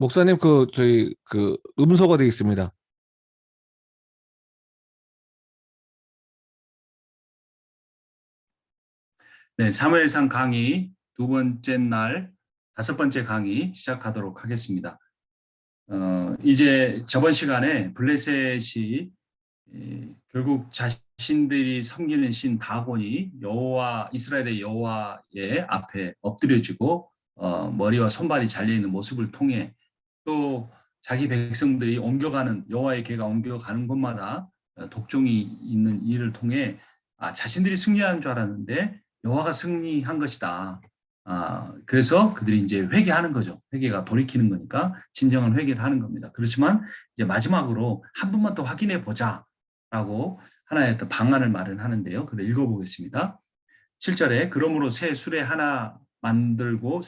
목사님, 저희, 음소거 되어 있습니다. 네, 사무엘상 강의 두 번째 날 다섯 번째 강의 시작하도록 하겠습니다. 이제 저번 시간에 블레셋이 결국 자신들이 섬기는 신 다곤이 여호와 이스라엘의 여호와의 앞에 엎드려지고 머리와 손발이 잘려 있는 모습을 통해 또 자기 백성들이 옮겨가는 여호와의 궤가 옮겨가는 곳마다 독종이 있는 일을 통해 자신들이 승리한 줄 알았는데 여호와가 승리한 것이다. 그래서 그들이 이제 회개하는 거죠. 회개가 돌이키는 거니까 진정한 회개를 하는 겁니다. 그렇지만 이제 마지막으로 한 번만 더 확인해 보자라고 하나의 또 방안을 마련하는데요. 그걸 읽어보겠습니다. 7절에 그러므로 새 수레를 하나 만들고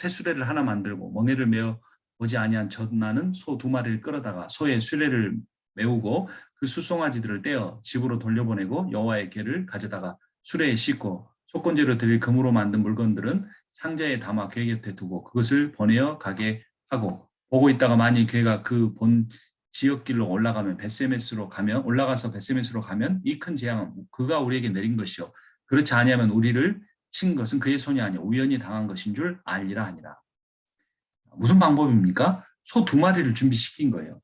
멍에를 메어 보지 아니한 전나는 소 두 마리를 끌어다가 소의 수레를 메우고 그 수송아지들을 떼어 집으로 돌려보내고 여호와의 궤를 가져다가 수레에 싣고 속건제로 드릴 금으로 만든 물건들은 상자에 담아 궤 곁에 두고 그것을 보내어 가게 하고 보고 있다가 만일 궤가 그 본 지역길로 올라가서 벳세메스로 가면 이 큰 재앙은 그가 우리에게 내린 것이요 그렇지 아니하면 우리를 친 것은 그의 손이 아니요 우연히 당한 것인 줄 알리라 하니라. 무슨 방법입니까? 소 두 마리를 준비시킨 거예요.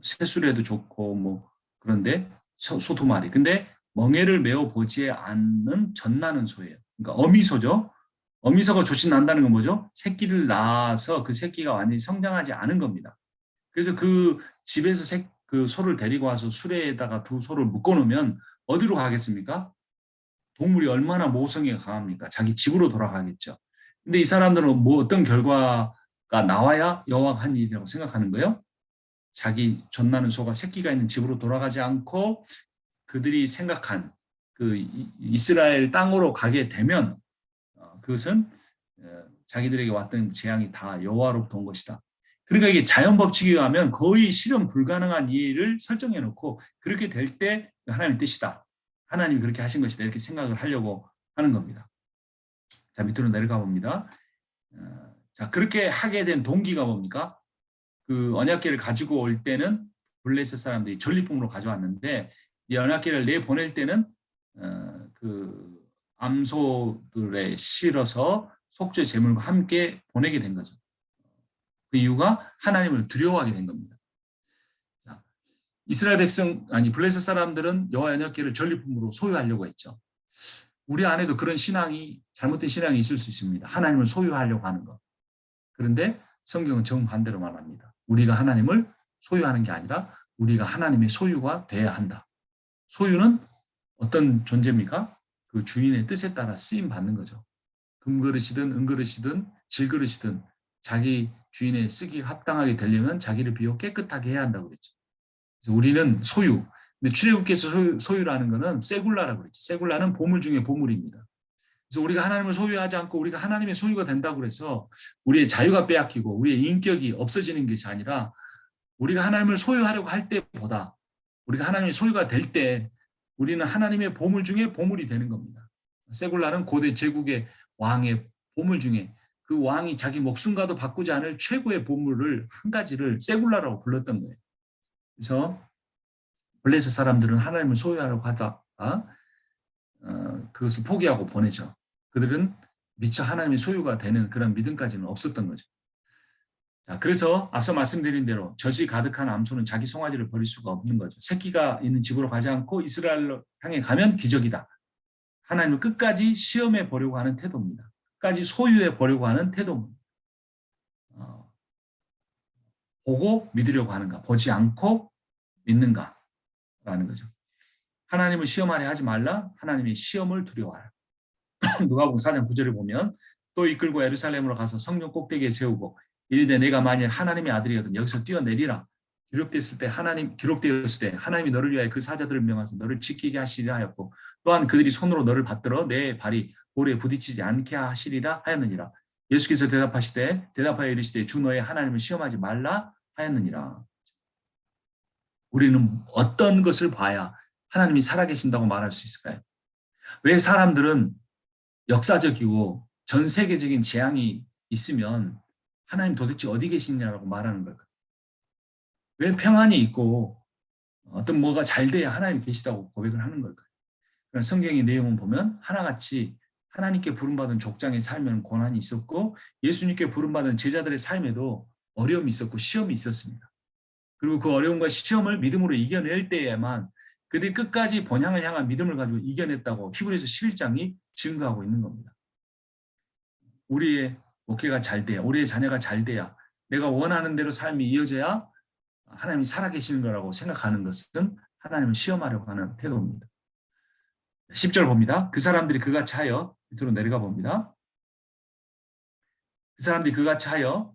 새수레도 좋고 그런데 소 두 마리. 근데 멍에를 메어 보지 않는 젖나는 소예요. 그러니까 어미소죠. 어미소가 조신 난다는 건 뭐죠? 새끼를 낳아서 그 새끼가 완전히 성장하지 않은 겁니다. 그래서 그 집에서 그 소를 데리고 와서 수레에다가 두 소를 묶어놓으면 어디로 가겠습니까? 동물이 얼마나 모성애가 강합니까? 자기 집으로 돌아가겠죠. 근데 이 사람들은 어떤 결과가 나와야 여호와가 한 일이라고 생각하는 거예요? 자기 젖나는 소가 새끼가 있는 집으로 돌아가지 않고 그들이 생각한 그 이스라엘 땅으로 가게 되면 그것은 자기들에게 왔던 재앙이 다 여호와로부터 온 것이다. 그러니까 이게 자연 법칙에 의하면 거의 실현 불가능한 일을 설정해 놓고 그렇게 될 때 하나님의 뜻이다. 하나님이 그렇게 하신 것이다. 이렇게 생각을 하려고 하는 겁니다. 자, 밑으로 내려가 봅니다. 자, 그렇게 하게 된 동기가 뭡니까? 그 언약궤를 가지고 올 때는 블레셋 사람들이 전리품으로 가져왔는데 이 언약궤를 내보낼 때는 그 암소들에 실어서 속죄 제물과 함께 보내게 된 거죠. 그 이유가 하나님을 두려워하게 된 겁니다. 자, 이스라엘 블레셋 사람들은 여호와 언약궤를 전리품으로 소유하려고 했죠. 우리 안에도 그런 잘못된 신앙이 있을 수 있습니다. 하나님을 소유하려고 하는 것. 그런데 성경은 정반대로 말합니다. 우리가 하나님을 소유하는 게 아니라 우리가 하나님의 소유가 돼야 한다. 소유는 어떤 존재입니까? 그 주인의 뜻에 따라 쓰임 받는 거죠. 금그릇이든 은그릇이든 질그릇이든 자기 주인의 쓰기 합당하게 되려면 자기를 비워 깨끗하게 해야 한다고 그랬죠. 그래서 우리는 소유. 근데 출애굽기에서 소유라는 거는 세굴라라고 그랬죠. 세굴라는 보물 중에 보물입니다. 그래서 우리가 하나님을 소유하지 않고 우리가 하나님의 소유가 된다고 해서 우리의 자유가 빼앗기고 우리의 인격이 없어지는 것이 아니라 우리가 하나님을 소유하려고 할 때보다 우리가 하나님의 소유가 될 때 우리는 하나님의 보물 중에 보물이 되는 겁니다. 세굴라는 고대 제국의 왕의 보물 중에 그 왕이 자기 목숨과도 바꾸지 않을 최고의 보물을 한 가지를 세굴라라고 불렀던 거예요. 그래서 블레셋 사람들은 하나님을 소유하려고 하다가 그것을 포기하고 보내죠. 그들은 미처 하나님의 소유가 되는 그런 믿음까지는 없었던 거죠. 자, 그래서 앞서 말씀드린 대로 젖이 가득한 암소는 자기 송아지를 버릴 수가 없는 거죠. 새끼가 있는 집으로 가지 않고 이스라엘로 향해 가면 기적이다. 하나님을 끝까지 시험해 보려고 하는 태도입니다. 끝까지 소유해 보려고 하는 태도입니다. 보고 믿으려고 하는가, 보지 않고 믿는가라는 거죠. 하나님을 시험하려 하지 말라. 하나님의 시험을 두려워하라. 누가복음 4장 9절을 보면 또 이끌고 예루살렘으로 가서 성령 꼭대기에 세우고 이르되 내가 만일 하나님의 아들이거든 여기서 뛰어내리라. 기록되었을 때 하나님이 너를 위하여 그 사자들을 명하서 너를 지키게 하시리라 하였고 또한 그들이 손으로 너를 받들어 내 발이 돌에 부딪히지 않게 하시리라 하였느니라. 예수께서 대답하여 이르시되 주 너의 하나님을 시험하지 말라 하였느니라. 우리는 어떤 것을 봐야 하나님이 살아계신다고 말할 수 있을까요? 왜 사람들은 역사적이고 전 세계적인 재앙이 있으면 하나님 도대체 어디 계시냐라고 말하는 걸까? 왜 평안이 있고 어떤 뭐가 잘 돼야 하나님 계시다고 고백을 하는 걸까요? 그런 성경의 내용을 보면 하나같이 하나님께 부름받은 족장의 삶에는 고난이 있었고 예수님께 부름받은 제자들의 삶에도 어려움이 있었고 시험이 있었습니다. 그리고 그 어려움과 시험을 믿음으로 이겨낼 때에만 그들이 끝까지 본향을 향한 믿음을 가지고 이겨냈다고 히브리서 11장이 증거하고 있는 겁니다. 우리의 목회가 잘 돼야, 우리의 자녀가 잘 돼야, 내가 원하는 대로 삶이 이어져야 하나님이 살아계시는 거라고 생각하는 것은 하나님을 시험하려고 하는 태도입니다. 10절 봅니다. 그 사람들이 그같이 하여, 밑으로 내려가 봅니다. 그 사람들이 그같이 하여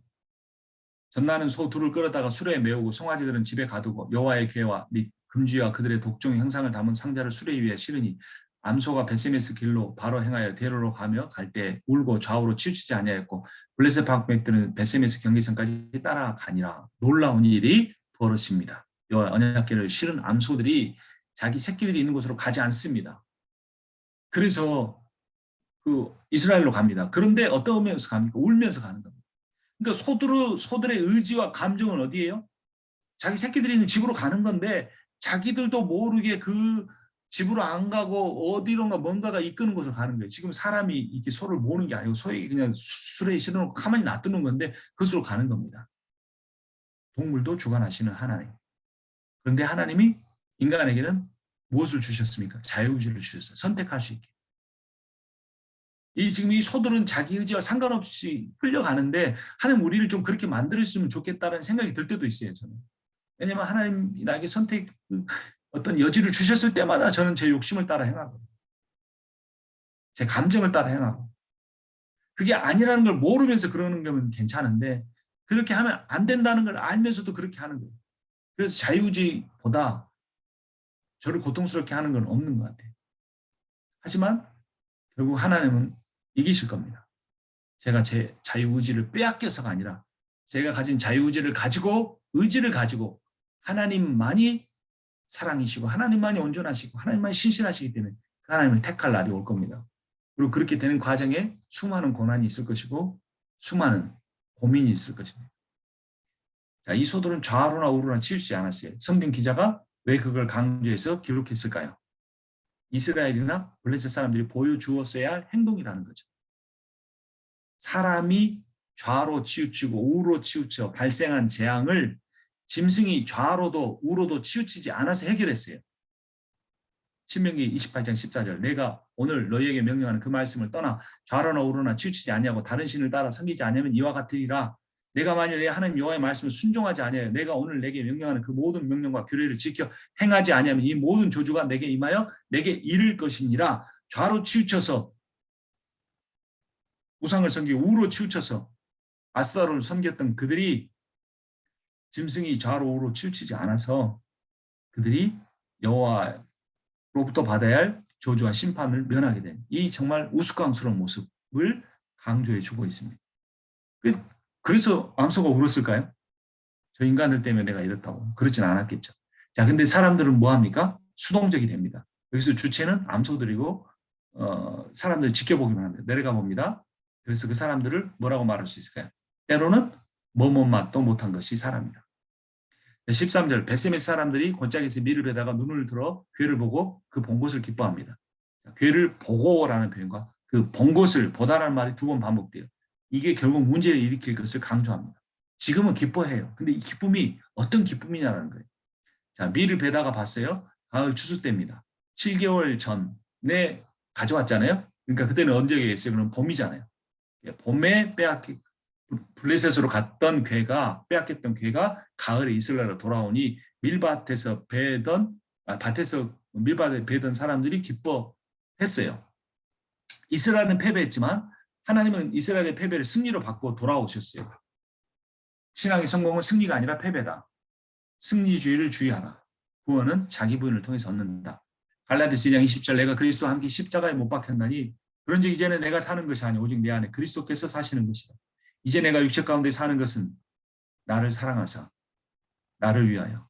전나는 소 둘을 끌어다가 수레에 메우고 송아지들은 집에 가두고 여호와의 궤와 및 금주와 그들의 독종 형상을 담은 상자를 수레 위에 실으니 암소가 베세메스 길로 바로 행하여 대로로 가며 갈 때 울고 좌우로 치우치지 아니하였고 블레셋 방백들은 베세메스 경계선까지 따라가니라. 놀라운 일이 벌어집니다. 여호와 언약궤를 실은 암소들이 자기 새끼들이 있는 곳으로 가지 않습니다. 그래서 그 이스라엘로 갑니다. 그런데 어떤 면에서 갑니까? 울면서 가는 겁니다. 그러니까 소들의 의지와 감정은 어디예요? 자기 새끼들이 있는 집으로 가는 건데 자기들도 모르게 그 집으로 안 가고 어디론가 뭔가가 이끄는 곳으로 가는 거예요. 지금 사람이 이렇게 소를 모으는 게 아니고 소에게 그냥 수레에 실어놓고 가만히 놔두는 건데 그것으로 가는 겁니다. 동물도 주관하시는 하나님. 그런데 하나님이 인간에게는 무엇을 주셨습니까? 자유의지를 주셨어요. 선택할 수 있게. 지금 이 소들은 자기 의지와 상관없이 끌려가는데 하나님 우리를 좀 그렇게 만들었으면 좋겠다는 생각이 들 때도 있어요. 저는. 왜냐하면 하나님이 나에게 선택 어떤 여지를 주셨을 때마다 저는 제 욕심을 따라 행하고 제 감정을 따라 행하고 그게 아니라는 걸 모르면서 그러는 거면 괜찮은데 그렇게 하면 안 된다는 걸 알면서도 그렇게 하는 거예요. 그래서 자유의지보다 저를 고통스럽게 하는 건 없는 것 같아요. 하지만 결국 하나님은 이기실 겁니다. 제가 제 자유의지를 빼앗겨서가 아니라 제가 가진 자유의지를 가지고 의지를 가지고 하나님만이 사랑이시고 하나님만이 온전하시고 하나님만이 신실하시기 때문에 그 하나님을 택할 날이 올 겁니다. 그리고 그렇게 되는 과정에 수많은 고난이 있을 것이고 수많은 고민이 있을 것입니다. 자, 이 소들은 좌로나 우로나 치우치지 않았어요. 성경 기자가 왜 그걸 강조해서 기록했을까요? 이스라엘이나 블레셋 사람들이 보여주었어야 할 행동이라는 거죠. 사람이 좌로 치우치고 우로 치우쳐 발생한 재앙을 짐승이 좌로도 우로도 치우치지 않아서 해결했어요. 신명기 28장 14절 내가 오늘 너희에게 명령하는 그 말씀을 떠나 좌로나 우로나 치우치지 아니하고 다른 신을 따라 섬기지 아니하면 이와 같으리라. 내가 만일 내 하나님 여호와의 말씀을 순종하지 아니하여 내가 오늘 내게 명령하는 그 모든 명령과 규례를 지켜 행하지 아니하면 이 모든 저주가 내게 임하여 내게 이를 것이니라. 좌로 치우쳐서 우상을 섬기고 우로 치우쳐서 아스타로를 섬겼던 그들이 짐승이 좌로 우로 치우치지 않아서 그들이 여호와로부터 받아야 할 저주와 심판을 면하게 된 이 정말 우스꽝스러운 모습을 강조해 주고 있습니다. 그래서 암소가 울었을까요? 저 인간들 때문에 내가 이렇다고. 그렇진 않았겠죠. 자, 근데 사람들은 뭐 합니까? 수동적이 됩니다. 여기서 주체는 암소들이고 사람들이 지켜보기만 합니다. 내려가 봅니다. 그래서 그 사람들을 뭐라고 말할 수 있을까요? 때로는 뭐뭐 맛도 못한 것이 사람이다. 13절 베세메스 사람들이 골짜기에서 밀을 베다가 눈을 들어 궤를 보고 그 본 곳을 기뻐합니다. 궤를 보고라는 표현과 그 본 곳을 보다라는 말이 두 번 반복돼요. 이게 결국 문제를 일으킬 것을 강조합니다. 지금은 기뻐해요. 근데 이 기쁨이 어떤 기쁨이냐는 거예요. 자, 밀을 베다가 봤어요. 가을 추수 때입니다. 7개월 전에 가져왔잖아요. 그러니까 그때는 언제겠어요? 그럼 봄이잖아요. 봄에 블레셋으로 갔던 빼앗겼던 궤가 가을에 이스라엘로 돌아오니 밀밭에서 밀밭에 베던 사람들이 기뻐했어요. 이스라엘은 패배했지만 하나님은 이스라엘의 패배를 승리로 바꿔 돌아오셨어요. 신앙의 성공은 승리가 아니라 패배다. 승리주의를 주의하라. 구원은 자기 부인을 통해서 얻는다. 갈라디아서 2장 20절 내가 그리스도와 함께 십자가에 못 박혔나니 그런즉 이제는 내가 사는 것이 아니 오직 내 안에 그리스도께서 사시는 것이다. 이제 내가 육체 가운데 사는 것은 나를 사랑하사 나를 위하여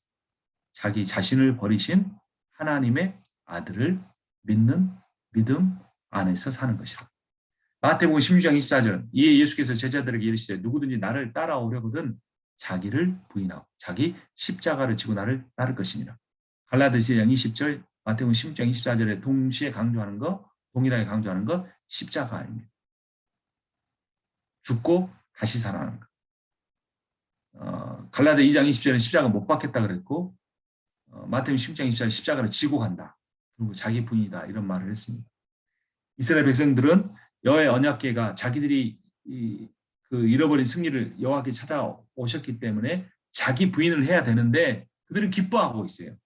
자기 자신을 버리신 하나님의 아들을 믿는 믿음 안에서 사는 것이라. 마태복음 16장 24절 이에 예수께서 제자들에게 이르시되 누구든지 나를 따라오려거든 자기를 부인하고 자기 십자가를 지고 나를 따를 것이니라. 갈라디아서 2장 20절, 마태복음 16장 24절에 동시에 강조하는 거, 동일하게 강조하는 거 십자가입니다. 죽고 다시 살아나는 거. 갈라디아 2장 20절에 십자가 못 박겠다 그랬고, 마태복음 16장 24절에 십자가를 지고 간다. 그리고 자기 부인이다 이런 말을 했습니다. 이스라엘 백성들은 여호와의 언약궤가 자기들이 그 잃어버린 승리를 여호와께 찾아오셨기 때문에 자기 부인을 해야 되는데 그들은 기뻐하고 있어요.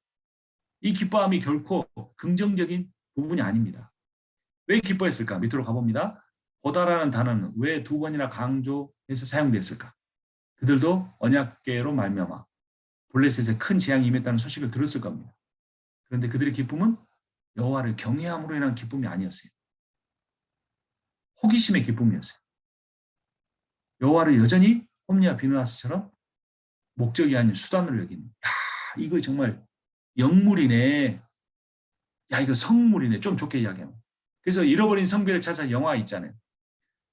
이 기뻐함이 결코 긍정적인 부분이 아닙니다. 왜 기뻐했을까? 밑으로 가봅니다. 보다라는 단어는 왜 2번이나 강조해서 사용되었을까? 그들도 언약궤로 말미암아 블레셋에 큰 재앙이 임했다는 소식을 들었을 겁니다. 그런데 그들의 기쁨은 여호와를 경외함으로 인한 기쁨이 아니었어요. 호기심의 기쁨이었어요. 여호와를 여전히 홈리와 비느하스처럼 목적이 아닌 수단으로 여기는. 야, 이거 정말 영물이네. 야, 이거 성물이네. 좀 좋게 이야기하면. 그래서 잃어버린 성벽을 찾아 영화 있잖아요.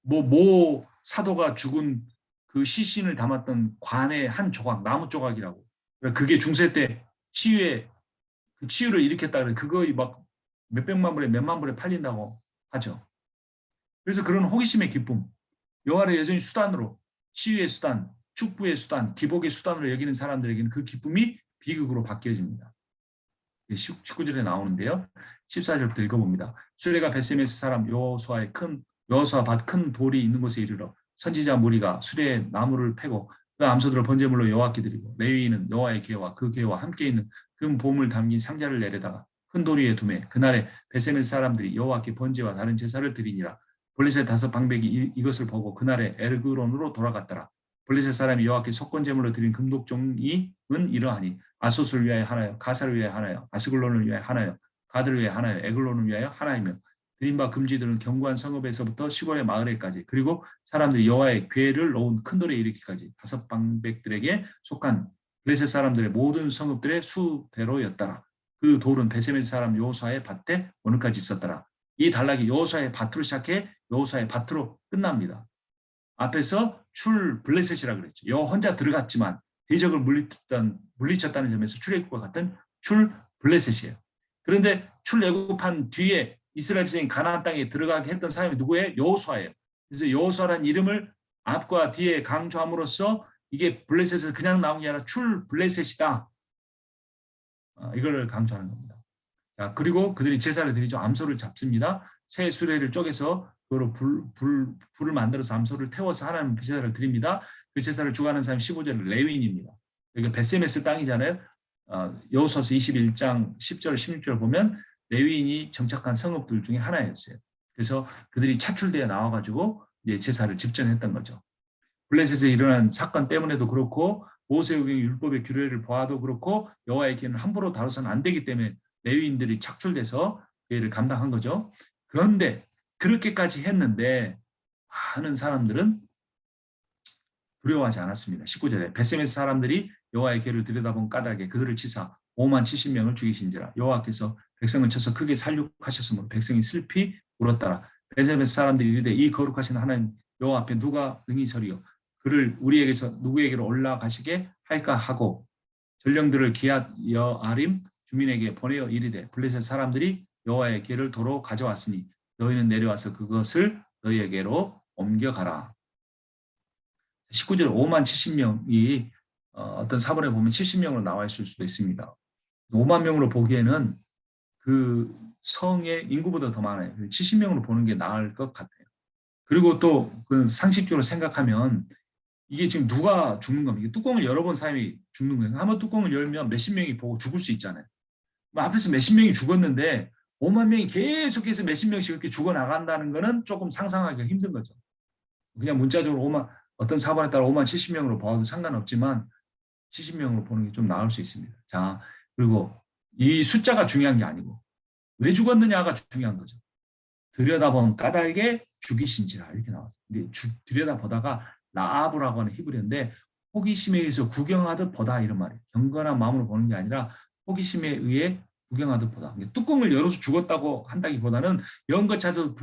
모 사도가 죽은 그 시신을 담았던 관의 한 조각, 나무 조각이라고. 그게 중세 때 치유를 일으켰다 그래. 그거 막 몇백만 불에 몇만 불에 팔린다고 하죠. 그래서 그런 호기심의 기쁨, 여호와를 여전히 수단으로, 치유의 수단, 축부의 수단, 기복의 수단으로 여기는 사람들에게는 그 기쁨이 비극으로 바뀌어집니다. 19절에 나오는데요. 14절부터 읽어봅니다. 수레가 벳세메스 사람 여호수아 밭 큰 돌이 있는 곳에 이르러 선지자 무리가 수레에 나무를 패고 그 암소들을 번제물로 여호와께 드리고 레위인은 여호와의 궤와 그 궤와 함께 있는 금 보물 담긴 상자를 내려다가 큰 돌 위에 두매 그날에 벳세메스 사람들이 여호와께 번제와 다른 제사를 드리니라. 블레셋 5 방백이 이것을 보고 그날에 에그론으로 돌아갔더라. 블레셋 사람이 여호와께 속건제물로 드린 금독종이은 이러하니 아소스를 위하여 하나요, 가사를 위하여 하나요, 아스글론을 위하여 하나요, 가드를 위하여 하나요, 에글론을 위하여 하나이며 드린 바 금지들은 견고한 성읍에서부터 시골의 마을에까지 그리고 사람들이 여호와의 궤를 놓은 큰 돌에 이르기까지 5 방백들에게 속한 블레셋 사람들의 모든 성읍들의 수대로였더라. 그 돌은 베세메스 사람 여호수아의 밭에 오늘까지 있었더라. 이 단락이 여호수아의 밭으로 시작해 여호수아의 밭으로 끝납니다. 앞에서 출 블레셋이라고 그랬죠. 여호와 혼자 들어갔지만 대적을 물리쳤다는 점에서 출애굽과 같은 출 블레셋이에요. 그런데 출애굽한 뒤에 이스라엘 백성이 가나안 땅에 들어가게 했던 사람이 누구예요? 여호수아예요. 그래서 여호수아라는 이름을 앞과 뒤에 강조함으로써 이게 블레셋에서 그냥 나온 게 아니라 출 블레셋이다. 이걸 강조하는 겁니다. 자, 그리고 그들이 제사를 드리죠. 암소를 잡습니다. 새 수레를 쪼개서 그거로 불을 만들어서 암소를 태워서 하나님 제사를 드립니다. 그 제사를 주관하는 사람이 15절은 레위인입니다. 그러니까 벳세메스 땅이잖아요. 여호수아서 21장 10절 16절 보면 레위인이 정착한 성읍들 중에 하나였어요. 그래서 그들이 차출되어 나와가지고 이제 제사를 집전했던 거죠. 블레셋에 일어난 사건 때문에도 그렇고 모세의 율법의 규례를 보아도 그렇고 여호와의 궤는 함부로 다뤄서는 안 되기 때문에 레위인들이 착출돼서 그 일을 감당한 거죠. 그런데 그렇게까지 했는데 많은 사람들은 두려워하지 않았습니다. 19절에 벳세메스 사람들이 여호와의 궤를 들여다본 까닭에 그들을 치사 5만 70명을 죽이신지라. 여호와께서 백성을 쳐서 크게 살육하셨으므로 백성이 슬피 울었더라. 벳세메스 사람들이 이르되 이 거룩하신 하나님 여호와 앞에 누가 능히 서리요 그를 우리에게서 누구에게로 올라가시게 할까 하고 전령들을 기앗 여아림 주민에게 보내어 이르되 블레셋 사람들이 여호와의 궤를 도로 가져왔으니 너희는 내려와서 그것을 너희에게로 옮겨가라. 19절 5만 70명이 어떤 사본에 보면 70명으로 나와 있을 수도 있습니다. 5만 명으로 보기에는 그 성의 인구보다 더 많아요. 70명으로 보는 게 나을 것 같아요. 그리고 또 그 상식적으로 생각하면 이게 지금 누가 죽는 겁니까? 뚜껑을 열어본 사람이 죽는 거예요. 한번 뚜껑을 열면 몇십 명이 보고 죽을 수 있잖아요. 앞에서 몇십 명이 죽었는데 5만 명이 계속해서 몇십 명씩 이렇게 죽어나간다는 거는 조금 상상하기가 힘든 거죠. 그냥 문자적으로 어떤 사본에 따라 5만 70명으로 봐도 상관없지만 70명으로 보는 게 좀 나을 수 있습니다. 자, 그리고 이 숫자가 중요한 게 아니고 왜 죽었느냐가 중요한 거죠. 들여다본 까닭에 죽이신지라 이렇게 나왔어요. 근데 들여다보다가 라아브라고 하는 히브리어인데 호기심에 의해서 구경하듯 보다 이런 말이에요. 경건한 마음으로 보는 게 아니라 호기심에 의해 구경하듯 보다. 뚜껑을 열어서 죽었다고 한다기보다는 연 것 자체도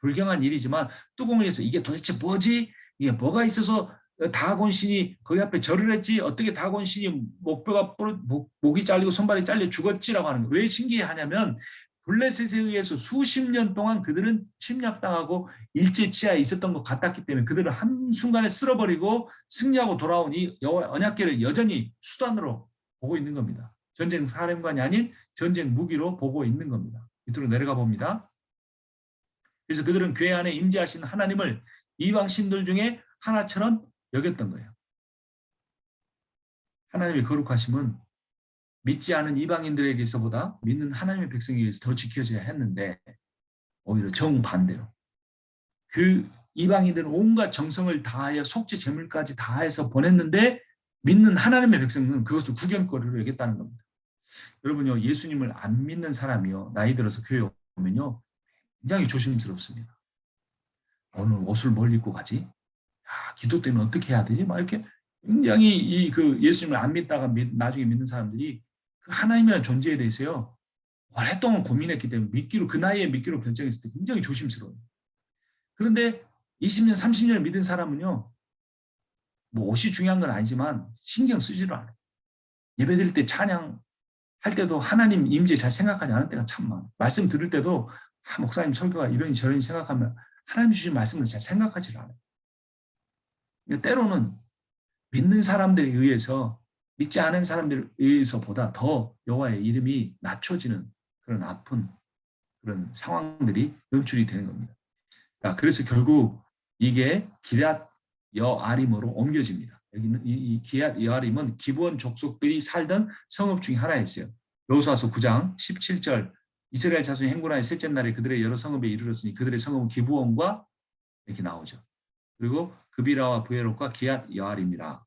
불경한 일이지만 뚜껑을 해서 이게 도대체 뭐지? 이게 뭐가 있어서 다곤 신이 거기 앞에 절을 했지 어떻게 다곤 신이 목이 잘리고 손발이 잘려 죽었지라고 하는 거예요. 왜 신기해하냐면 블레셋에 의해서 수십 년 동안 그들은 침략당하고 일제치하에 있었던 것 같았기 때문에 그들을 한순간에 쓸어버리고 승리하고 돌아온 이 여호와 언약궤를 여전히 수단으로 보고 있는 겁니다. 전쟁 사령관이 아닌 전쟁 무기로 보고 있는 겁니다. 밑으로 내려가 봅니다. 그래서 그들은 궤 안에 임재하신 하나님을 이방 신들 중에 하나처럼 여겼던 거예요. 하나님의 거룩하심은 믿지 않은 이방인들에게서보다 믿는 하나님의 백성에게서 더 지켜져야 했는데 오히려 정반대로 그 이방인들은 온갖 정성을 다하여 속죄 제물까지 다해서 보냈는데 믿는 하나님의 백성은 그것을 구경거리로 여겼다는 겁니다. 여러분요, 예수님을 안 믿는 사람이요 나이 들어서 교회 오면요 굉장히 조심스럽습니다. 오늘 옷을 뭘 입고 가지? 기도 때는 어떻게 해야 되지? 막 이렇게 굉장히 그 예수님을 안 믿다가 나중에 믿는 사람들이 그 하나님이라는 존재에 대해서요 오랫동안 고민했기 때문에 그 나이에 믿기로 결정했을 때 굉장히 조심스러워요. 그런데 20년, 30년을 믿은 사람은요 뭐 옷이 중요한 건 아니지만 신경 쓰지를 않아요. 예배드릴 때 찬양할 때도 하나님 임재 잘 생각하지 않을 때가 참 많아요. 말씀 들을 때도 목사님 설교가 이러니 저러니 생각하면 하나님 주신 말씀을 잘 생각하지 않아요. 때로는 믿는 사람들에 의해서 믿지 않은 사람들에 의해서보다 더 여호와의 이름이 낮춰지는 그런 아픈 그런 상황들이 연출이 되는 겁니다. 그래서 결국 이게 기럇 여아림으로 옮겨집니다. 여기는 이 기럇 여아림은 기브온 족속들이 살던 성읍 중에 하나였어요. 여호수아서 9장 17절 이스라엘 자손이 행군하여 셋째 날에 그들의 여러 성읍에 이르렀으니 그들의 성읍은 기브온과 이렇게 나오죠. 그리고 그비라와 부에롯과 기앗 여아림이라.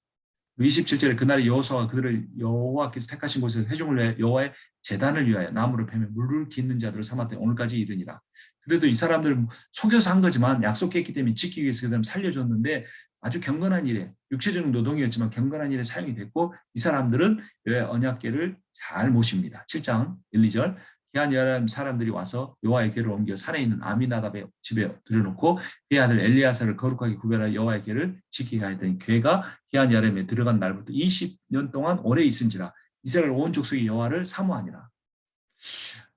27절에 그날에 여호수아가 그들을 여호와께서 택하신 곳에서 회중을 위하여 여호와의 제단을 위하여 나무를 패며 물을 깃는 자들을 삼았더니 오늘까지 이르니라. 그래도 이 사람들 속여서 한 거지만 약속했기 때문에 지키기 위해서 그들을 살려줬는데 아주 경건한 일에 육체적인 노동이었지만 경건한 일에 사용이 됐고 이 사람들은 여호와의 언약궤를 잘 모십니다. 7장 1, 2절 기한 여러 사람들이 와서 여호와의 궤를 옮겨 산에 있는 아미나답의 집에 들여놓고 그의 아들 엘리야사를 거룩하게 구별하여 여호와의 궤를 지키게 하였더니 궤가 기한 여름에 들어간 날부터 20년 동안 오래 있은지라 이스라엘 온 족속이 여호와를 사모하니라.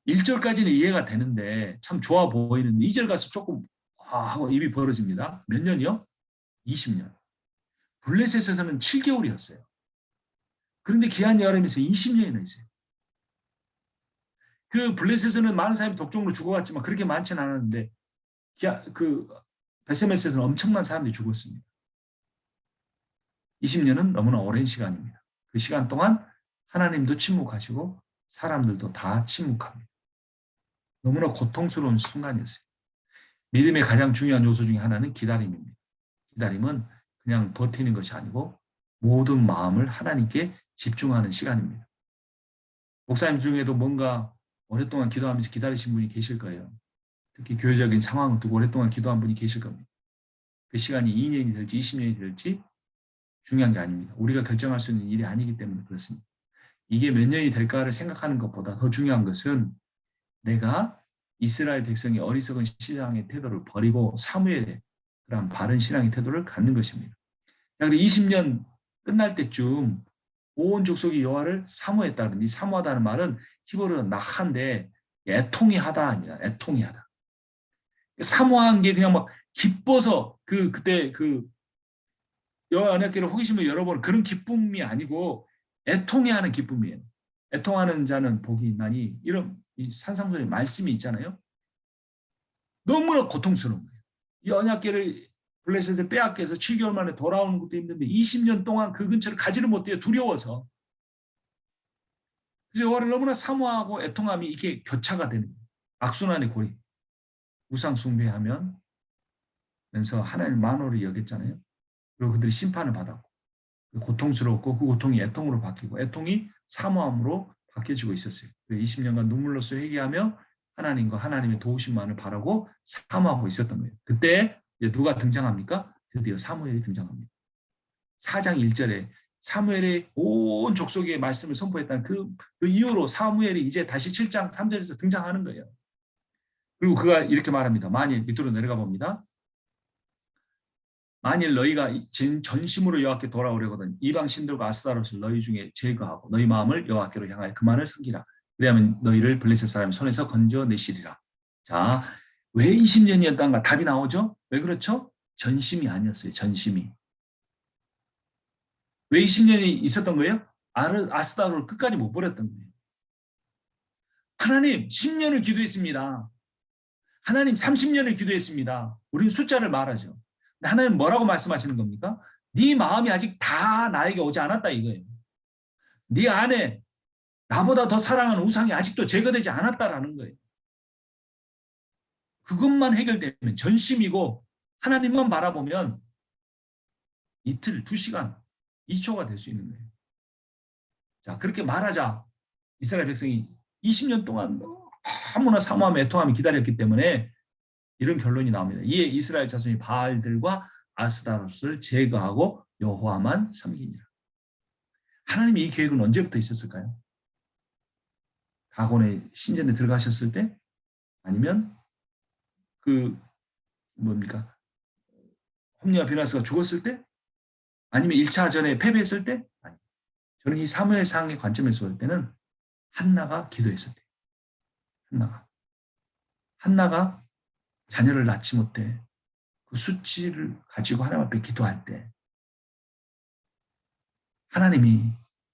1절까지는 이해가 되는데 참 좋아 보이는데 2절 가서 조금 하고 입이 벌어집니다. 몇 년이요? 20년. 블레셋에서는 7개월이었어요. 그런데 기한 여름에서 20년이나 있어요. 그 블레셋에서는 많은 사람이 독종으로 죽어갔지만 그렇게 많지는 않았는데 그 베세메스에서는 엄청난 사람들이 죽었습니다. 20년은 너무나 오랜 시간입니다. 그 시간 동안 하나님도 침묵하시고 사람들도 다 침묵합니다. 너무나 고통스러운 순간이었어요. 믿음의 가장 중요한 요소 중에 하나는 기다림입니다. 기다림은 그냥 버티는 것이 아니고 모든 마음을 하나님께 집중하는 시간입니다. 목사님 중에도 뭔가 오랫동안 기도하면서 기다리신 분이 계실 거예요. 특히 교회적인 상황을 두고 오랫동안 기도한 분이 계실 겁니다. 그 시간이 2년이 될지 20년이 될지 중요한 게 아닙니다. 우리가 결정할 수 있는 일이 아니기 때문에 그렇습니다. 이게 몇 년이 될까를 생각하는 것보다 더 중요한 것은 내가 이스라엘 백성의 어리석은 신앙의 태도를 버리고 사무엘의 그런 바른 신앙의 태도를 갖는 것입니다. 자, 그리고 20년 끝날 때쯤 온 족속이 여호와를 사모했다는 이 사모하다는 말은 히브리어로 나한데 애통이 하다입니다. 애통이 하다. 사모한 게 그냥 막 기뻐서 그때 여호와 언약궤를 호기심을 열어보는 그런 기쁨이 아니고 애통해 하는 기쁨이에요. 애통하는 자는 복이 있나니 이런 이 산상수훈의 말씀이 있잖아요. 너무나 고통스러운 거예요. 이 언약궤를 블레셋에 빼앗겨서 7개월 만에 돌아오는 것도 힘든데 20년 동안 그 근처를 가지를 못해요. 두려워서. 그래서 여호와를 너무나 사모하고 애통함이 이게 교차가 되는 거예요. 악순환의 고리. 우상 숭배하면 면서 하나님을 만호를 여겼잖아요. 그리고 그들이 심판을 받았고 고통스럽고 그 고통이 애통으로 바뀌고 애통이 사모함으로 바뀌어지고 있었어요. 20년간 눈물로써 회개하며 하나님과 하나님의 도우심만을 바라고 사모하고 있었던 거예요. 그때 누가 등장합니까? 드디어 사무엘이 등장합니다. 4장 1절에 사무엘의 온 족속의 말씀을 선포했다는 그 이후로 사무엘이 이제 다시 7장 3절에서 등장하는 거예요. 그리고 그가 이렇게 말합니다. 만일 밑으로 내려가 봅니다. 만일 너희가 전심으로 여호와께 돌아오려거든 이방 신들과 아스타롯을 너희 중에 제거하고 너희 마음을 여호와께로 향하여 그만을 섬기라. 그리하면 너희를 블레셋 사람의 손에서 건져내시리라. 자, 왜 20년이었던가 답이 나오죠? 왜 그렇죠? 전심이 아니었어요. 전심이. 왜 20년이 있었던 거예요? 아스타롯을 끝까지 못 버렸던 거예요. 하나님 10년을 기도했습니다. 하나님 30년을 기도했습니다. 우리는 숫자를 말하죠. 하나님 뭐라고 말씀하시는 겁니까? 네 마음이 아직 다 나에게 오지 않았다 이거예요. 네 안에 나보다 더 사랑하는 우상이 아직도 제거되지 않았다라는 거예요. 그것만 해결되면 전심이고 하나님만 바라보면 이틀, 2시간, 2초가 될 수 있는 거예요. 자, 그렇게 말하자 이스라엘 백성이 20년 동안 너무나 사모하며 애통하며 기다렸기 때문에 이런 결론이 나옵니다. 이에 이스라엘 자손이 바알들과 아스타롯을 제거하고 여호와만 섬기니라. 하나님이 이 계획은 언제부터 있었을까요? 다곤의 신전에 들어가셨을 때? 아니면 뭡니까? 홈리와 비나스가 죽었을 때? 아니면 1차 전에 패배했을 때? 아니. 저는 이 사무엘상의 관점에서 볼 때는 한나가 기도했을 때. 한나가 자녀를 낳지 못해 그 수치를 가지고 하나님 앞에 기도할 때 하나님이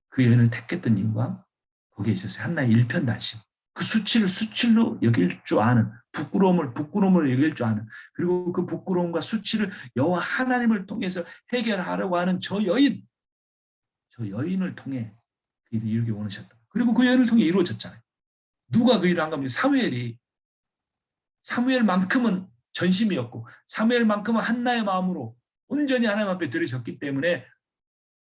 그 여인을 택했던 이유가 거기에 있었어요. 한나의 일편단심. 그 수치를 수치로 여길 줄 아는 부끄러움을 여길 줄 아는 그리고 그 부끄러움과 수치를 여호와 하나님을 통해서 해결하려고 하는 저 여인을 통해 그 일을 이루기 원하셨다. 그리고 그 여인을 통해 이루어졌잖아요. 누가 그 일을 한 겁니까? 사무엘만큼은 전심이었고 사무엘만큼은 한나의 마음으로 온전히 하나님 앞에 들으셨기 때문에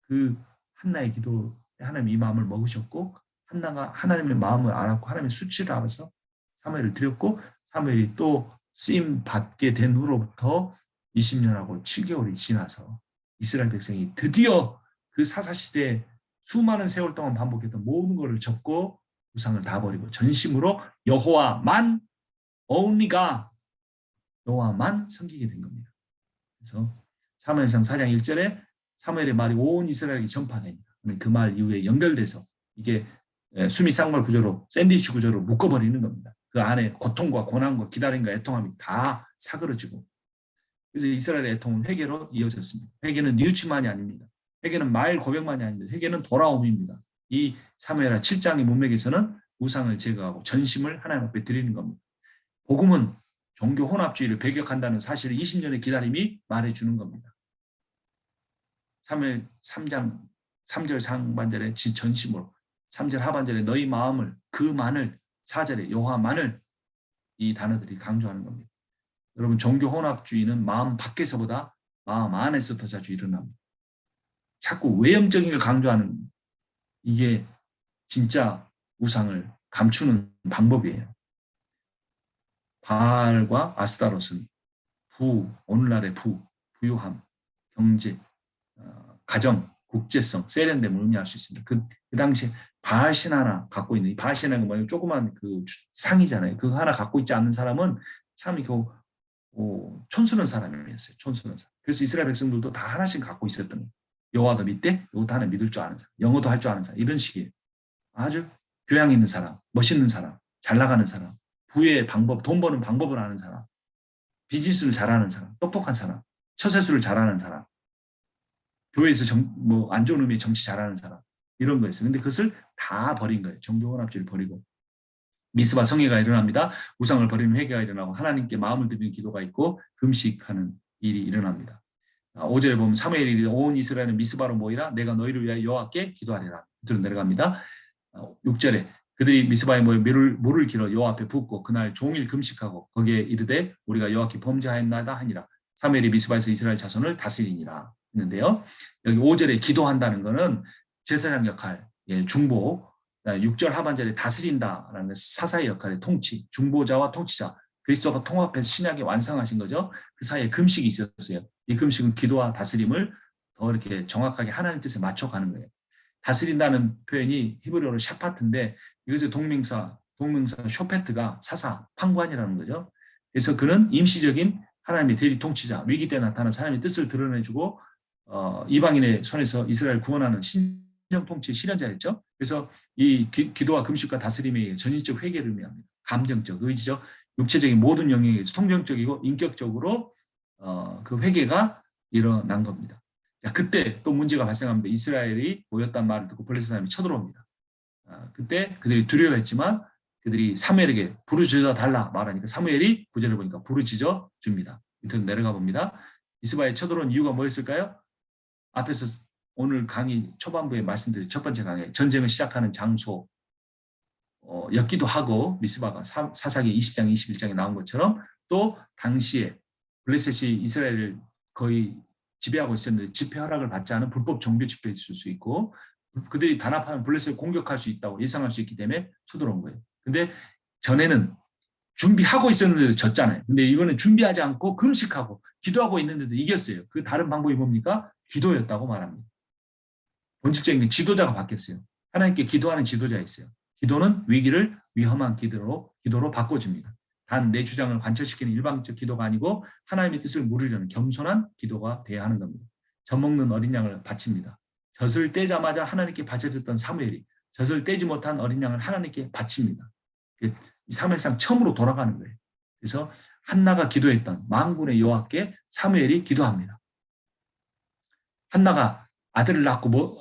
그 한나의 기도에 하나님 이 마음을 먹으셨고 한나가 하나님의 마음을 알았고 하나님의 수치를 알아서 사무엘을 드렸고 사무엘이 또 쓰임 받게 된 후로부터 20년하고 7개월이 지나서 이스라엘 백성이 드디어 그 사사시대에 수많은 세월 동안 반복했던 모든 것을 접고 우상을 다 버리고 전심으로 여호와만 여호와만 섬기게 된 겁니다. 그래서 사무엘상 4장 1절에 사무엘의 말이 온 이스라엘에게 전파됩니다. 그 말 이후에 연결돼서 이게 수미 쌍말 구조로 샌드위치 구조로 묶어버리는 겁니다. 그 안에 고통과 고난과 기다림과 애통함이 다 사그러지고 그래서 이스라엘의 애통은 회개로 이어졌습니다. 회개는 뉘우침만이 아닙니다. 회개는 말 고백만이 아닙니다. 회개는 돌아옴입니다. 이 사무엘하 7장의 문맥에서는 우상을 제거하고 전심을 하나님 앞에 드리는 겁니다. 복음은 종교 혼합주의를 배격한다는 사실을 20년의 기다림이 말해주는 겁니다. 사무엘 3장 3절 상반절에 전심으로 3절 하반절에 너희 마음을 그만을 4절에 여호와만을 이 단어들이 강조하는 겁니다. 여러분 종교 혼합주의는 마음 밖에서보다 마음 안에서 더 자주 일어납니다. 자꾸 외형적인 걸 강조하는 이게 진짜 우상을 감추는 방법이에요. 바알과 아스타롯은 오늘날의 부유함, 경제, 가정, 국제성, 세련됨을 의미할 수 있습니다. 그 당시에 바알 신 하나 갖고 있는, 바알 신이라는 건 뭐냐면 조그만 그 상이잖아요. 그거 하나 갖고 있지 않는 사람은 참 촌스러운 사람이었어요. 촌스러운 사람. 그래서 이스라엘 백성들도 다 하나씩 갖고 있었던 거예요. 여호와도 믿되 이것도 하나 믿을 줄 아는 사람, 영어도 할 줄 아는 사람, 이런 식이에요. 아주 교양 있는 사람, 멋있는 사람, 잘 나가는 사람, 부의 방법, 돈 버는 방법을 아는 사람, 비즈니스를 잘하는 사람, 똑똑한 사람, 처세술을 잘하는 사람, 교회에서 안 좋은 의미의 정치 잘하는 사람, 이런 거였어요. 근데 그것을 다 버린 거예요. 종교 혼합주의를 버리고. 미스바 성회가 일어납니다. 우상을 버리는 회개가 일어나고 하나님께 마음을 드리는 기도가 있고 금식하는 일이 일어납니다. 5절에 보면 사무엘이 온 이스라엘은 미스바로 모이라 내가 너희를 위하여 여호와께 기도하리라. 밑으로 내려갑니다. 6절에 그들이 미스바에 모여 물을 길어 여호와 앞에 붓고 그날 종일 금식하고 거기에 이르되 우리가 여호와께 범죄하였나이다 하니라. 사무엘이 미스바에서 이스라엘 자손을 다스리니라 했는데요. 여기 5절에 기도한다는 것은 제사장 역할, 중보, 6절 하반절에 다스린다라는 사사의 역할의 통치, 중보자와 통치자, 그리스도가 통합해서 신약이 완성하신 거죠. 그 사이에 금식이 있었어요. 이 금식은 기도와 다스림을 더 이렇게 정확하게 하나님 뜻에 맞춰가는 거예요. 다스린다는 표현이 히브리어로 샤파트인데 이것의 동명사 쇼페트가 사사, 판관이라는 거죠. 그래서 그는 임시적인 하나님의 대리 통치자, 위기 때 나타난 하나님의 뜻을 드러내주고 이방인의 손에서 이스라엘 구원하는 신령 통치의 실현자였죠. 그래서 이 기도와 금식과 다스림의 전인적 회개를 의미합니다. 감정적, 의지적, 육체적인 모든 영역에서 통정적이고 인격적으로 그 회개가 일어난 겁니다. 자, 그때 또 문제가 발생합니다. 이스라엘이 모였단 말을 듣고 블레셋 사람이 쳐들어옵니다. 그때 그들이 두려워했지만 그들이 사무엘에게 부르짖어 달라 말하니까 사무엘이 9절을 보니까 부르짖어 줍니다. 밑으로 내려가 봅니다. 미스바에 쳐들어온 이유가 뭐였을까요? 앞에서 오늘 강의 초반부에 말씀드린 첫 번째 강의 전쟁을 시작하는 장소 였기도 하고 미스바가 사사기 20장 21장에 나온 것처럼 또 당시에 블레셋이 이스라엘을 거의 지배하고 있었는데 집회 허락을 받지 않은 불법 종교 집회일 수 있고 그들이 단합하면 블레셋을 공격할 수 있다고 예상할 수 있기 때문에 쳐들어온 거예요. 근데 전에는 준비하고 있었는데도 졌잖아요. 근데 이거는 준비하지 않고 금식하고 기도하고 있는데도 이겼어요. 그 다른 방법이 뭡니까? 기도였다고 말합니다. 본질적인 지도자가 바뀌었어요. 하나님께 기도하는 지도자가 있어요. 기도는 위기를 위험한 기도로 바꿔줍니다. 단 내 주장을 관철시키는 일방적 기도가 아니고 하나님의 뜻을 물으려는 겸손한 기도가 돼야 하는 겁니다. 젖먹는 어린 양을 바칩니다. 젖을 떼자마자 하나님께 바쳐졌던 사무엘이 젖을 떼지 못한 어린 양을 하나님께 바칩니다. 이 사무엘상 처음으로 돌아가는 거예요. 그래서 한나가 기도했던 만군의 여호와께 사무엘이 기도합니다. 한나가 아들을 낳고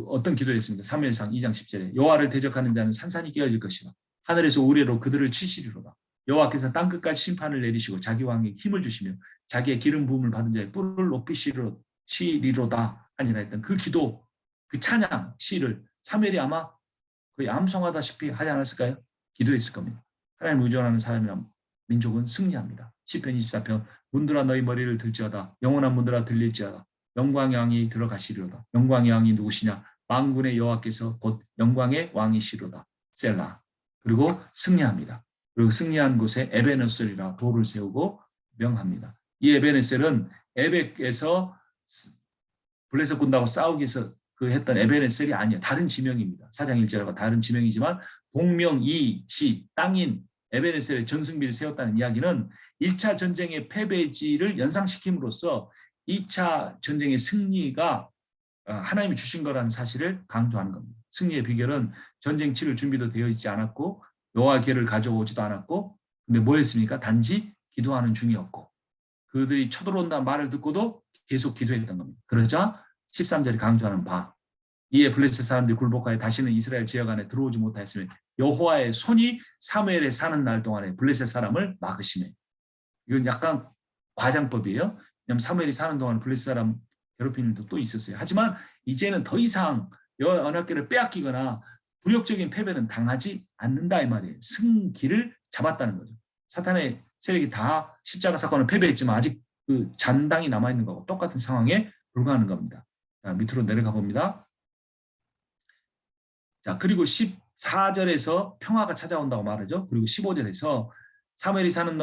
어떤 기도했습니까? 사무엘상 2장 10절에 여호와를 대적하는 자는 산산이 깨어질 것이라 하늘에서 우레로 그들을 치시리로다. 여호와께서 땅끝까지 심판을 내리시고 자기 왕에 힘을 주시며 자기의 기름 부음을 받은 자의 뿔을 높이시리로다 하니라 했던 그 기도, 그 찬양, 시를 사무엘이 아마 거의 암송하다시피 하지 않았을까요? 기도했을 겁니다. 하나님 의존하는 사람이란 민족은 승리합니다. 시편 24편 문들아 너희 머리를 들지어다 영원한 문들아 들릴지어다 영광의 왕이 들어가시리로다. 영광의 왕이 누구시냐? 만군의 여호와께서 곧 영광의 왕이시로다. 셀라. 그리고 승리합니다. 그리고 승리한 곳에 에베네셀이라 돌을 세우고 명합니다. 이 에베네셀은 에벡에서 블레셋 군다고 싸우기 위해서 했던 에베네셀이 아니에요. 다른 지명입니다. 4장 1절과 다른 지명이지만 동명이지 땅인 에베네셀의 전승비를 세웠다는 이야기는 1차 전쟁의 패배지를 연상시킴으로써 2차 전쟁의 승리가 하나님이 주신 거라는 사실을 강조하는 겁니다. 승리의 비결은 전쟁 치를 준비도 되어 있지 않았고 여호와의 궤를 가져오지도 않았고 근데 뭐였습니까? 단지 기도하는 중이었고 그들이 쳐들어온다는 말을 듣고도 계속 기도했던 겁니다. 그러자 13절이 강조하는 바 이에 블레셋 사람들이 굴복하여 다시는 이스라엘 지역 안에 들어오지 못하였으며 여호와의 손이 사무엘에 사는 날 동안에 블레셋 사람을 막으시네. 이건 약간 과장법이에요. 왜냐하면 사무엘이 사는 동안 블레셋 사람 괴롭히는 일도 또 있었어요. 하지만 이제는 더 이상 여호와의 언약궤를 빼앗기거나 불욕적인 패배는 당하지 않는다 이 말이에요. 승기를 잡았다는 거죠. 사탄의 세력이 다 십자가 사건을 패배했지만 아직 그 잔당이 남아있는 거고 똑같은 상황에 불과하는 겁니다. 자, 밑으로 내려가 봅니다. 자, 그리고 14절에서 평화가 찾아온다고 말하죠. 그리고 15절에서 사무엘이 사는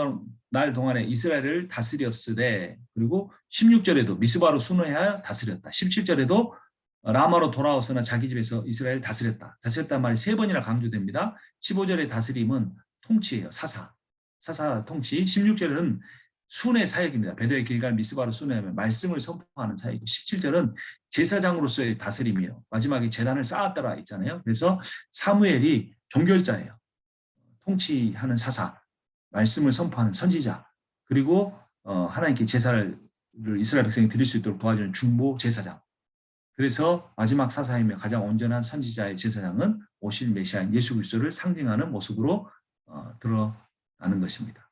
날 동안에 이스라엘을 다스렸으되 그리고 16절에도 미스바로 순회하여 다스렸다. 17절에도 라마로 돌아왔으나 자기 집에서 이스라엘 다스렸다. 다스렸다는 말이 3번이나 강조됩니다. 15절의 다스림은 통치예요. 사사 통치. 16절은 순회 사역입니다. 베델 길갈 미스바로 순회하면 말씀을 선포하는 사역이고 17절은 제사장으로서의 다스림이에요. 마지막에 제단을 쌓았더라 있잖아요. 그래서 사무엘이 종결자예요. 통치하는 사사, 말씀을 선포하는 선지자, 그리고 하나님께 제사를 이스라엘 백성이 드릴 수 있도록 도와주는 중보 제사장. 그래서 마지막 사사이며 가장 온전한 선지자의 제사장은 오실 메시아인 예수 그리스도를 상징하는 모습으로 드러나는 것입니다.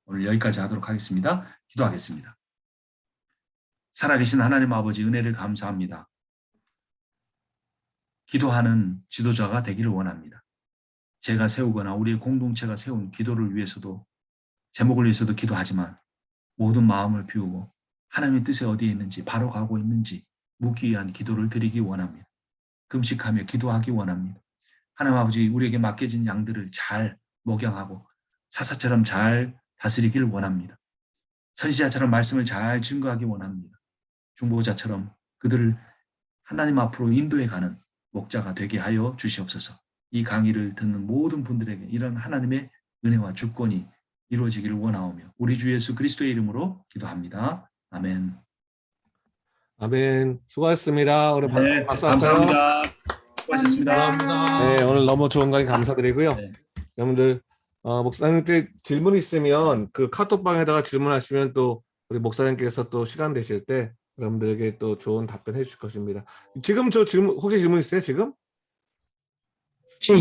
오늘 여기까지 하도록 하겠습니다. 기도하겠습니다. 살아계신 하나님 아버지 은혜를 감사합니다. 기도하는 지도자가 되기를 원합니다. 제가 세우거나 우리의 공동체가 세운 기도를 위해서도 제목을 위해서도 기도하지만 모든 마음을 비우고 하나님의 뜻이 어디에 있는지 바로 가고 있는지 묻기 위한 기도를 드리기 원합니다. 금식하며 기도하기 원합니다. 하나님 아버지 우리에게 맡겨진 양들을 잘 목양하고 사사처럼 잘 다스리길 원합니다. 선지자처럼 말씀을 잘 증거하기 원합니다. 중보자처럼 그들을 하나님 앞으로 인도해 가는 목자가 되게 하여 주시옵소서. 이 강의를 듣는 모든 분들에게 이런 하나님의 은혜와 주권이 이루어지기를 원하오며 우리 주 예수 그리스도의 이름으로 기도합니다. 아멘. 아멘. 수고하셨습니다. 우리 네, 박수 한번 쳐요. 감사합니다. 수고하셨습니다. 네, 오늘 너무 좋은 강의 감사드리고요. 네. 여러분들 목사님께 질문 있으면 그 카톡방에다가 질문하시면 또 우리 목사님께서 또 시간 되실 때 여러분들에게 또 좋은 답변 해주실 것입니다. 지금 저 질문 혹시 질문 있어요? 지금?